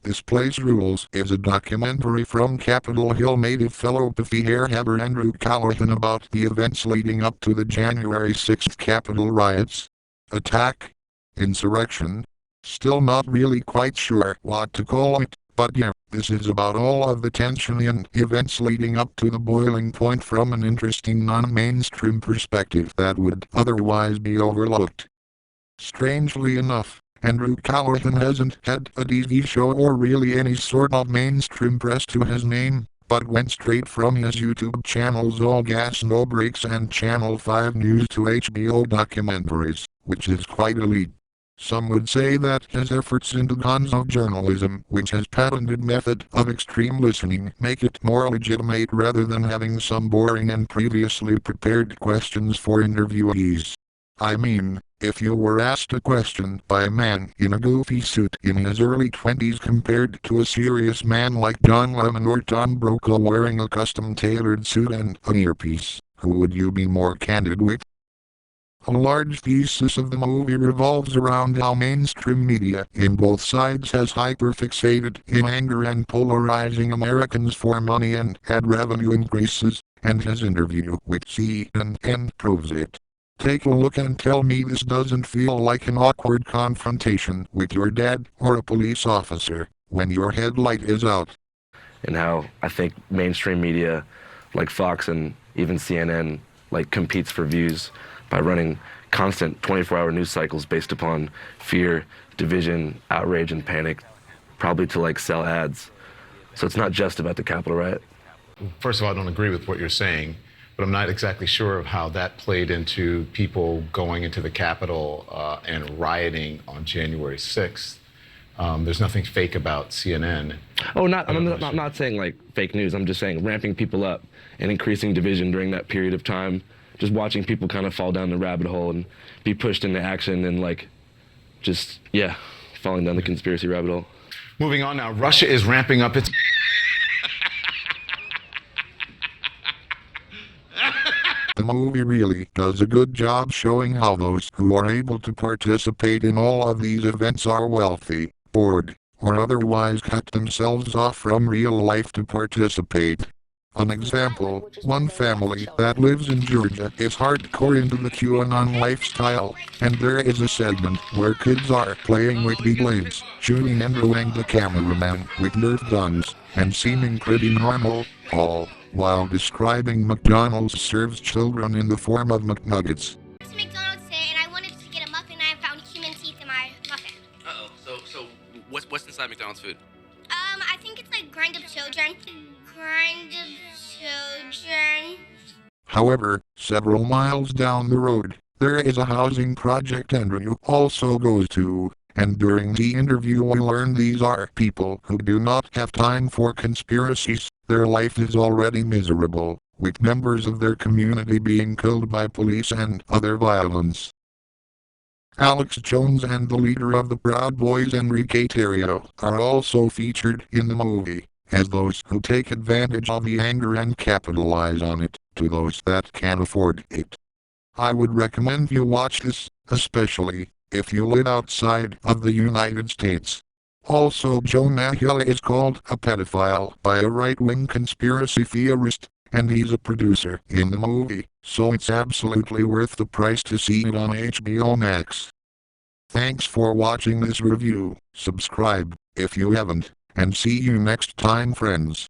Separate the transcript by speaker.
Speaker 1: This Place Rules is a documentary from Capitol Hill native fellow Puffy Hairhaber Andrew Callahan about the events leading up to the January 6th Capitol riots. Attack? Insurrection? Still not really quite sure what to call it, but yeah, this is about all of the tension and events leading up to the boiling point from an interesting non-mainstream perspective that would otherwise be overlooked. Strangely enough, Andrew Callahan hasn't had a TV show or really any sort of mainstream press to his name, but went straight from his YouTube channels All Gas No Breaks and Channel 5 News to HBO documentaries, which is quite elite. Some would say that his efforts into gonzo journalism, which has patented method of extreme listening, make it more legitimate rather than having some boring and previously prepared questions for interviewees. I mean, if you were asked a question by a man in a goofy suit in his early 20s compared to a serious man like John Lemon or Tom Brokaw wearing a custom-tailored suit and an earpiece, who would you be more candid with? A large thesis of the movie revolves around how mainstream media in both sides has hyperfixated in anger and polarizing Americans for money and ad revenue increases, and his interview with CNN proves it. Take a look and tell me this doesn't feel like an awkward confrontation with your dad or a police officer when your headlight is out.
Speaker 2: And how I think mainstream media like Fox and even CNN competes for views by running constant 24-hour news cycles based upon fear, division, outrage, and panic, probably to sell ads. So it's not just about the Capitol riot.
Speaker 3: First of all, I don't agree with what you're saying, but I'm not exactly sure of how that played into people going into the Capitol and rioting on January 6th. There's nothing fake about CNN.
Speaker 2: Oh, I'm not saying fake news. I'm just saying ramping people up and increasing division during that period of time. Just watching people kind of fall down the rabbit hole and be pushed into action and falling down the conspiracy rabbit hole.
Speaker 3: Moving on now, Russia is ramping up its...
Speaker 1: The movie really does a good job showing how those who are able to participate in all of these events are wealthy, bored, or otherwise cut themselves off from real life to participate. An example, one family that lives in Georgia is hardcore into the QAnon lifestyle, and there is a segment where kids are playing with blades, shooting and throwing the cameraman with Nerf guns, and seeming pretty normal, all while describing McDonald's serves children in the form of McNuggets.
Speaker 4: It's McDonald's today, and I wanted to get a muffin, and I found human teeth in my muffin.
Speaker 5: Uh-oh. So what's inside McDonald's food?
Speaker 4: I think it's grind of children. Grind of children.
Speaker 1: However, several miles down the road, there is a housing project Andrew also goes to, and during the interview we learn these are people who do not have time for conspiracies. Their life is already miserable, with members of their community being killed by police and other violence. Alex Jones and the leader of the Proud Boys Enrique Tarrio are also featured in the movie, as those who take advantage of the anger and capitalize on it, to those that can't afford it. I would recommend you watch this, especially if you live outside of the United States. Also, Jonah Hill is called a pedophile by a right-wing conspiracy theorist, and he's a producer in the movie, so it's absolutely worth the price to see it on HBO Max. Thanks for watching this review, subscribe if you haven't, and see you next time friends.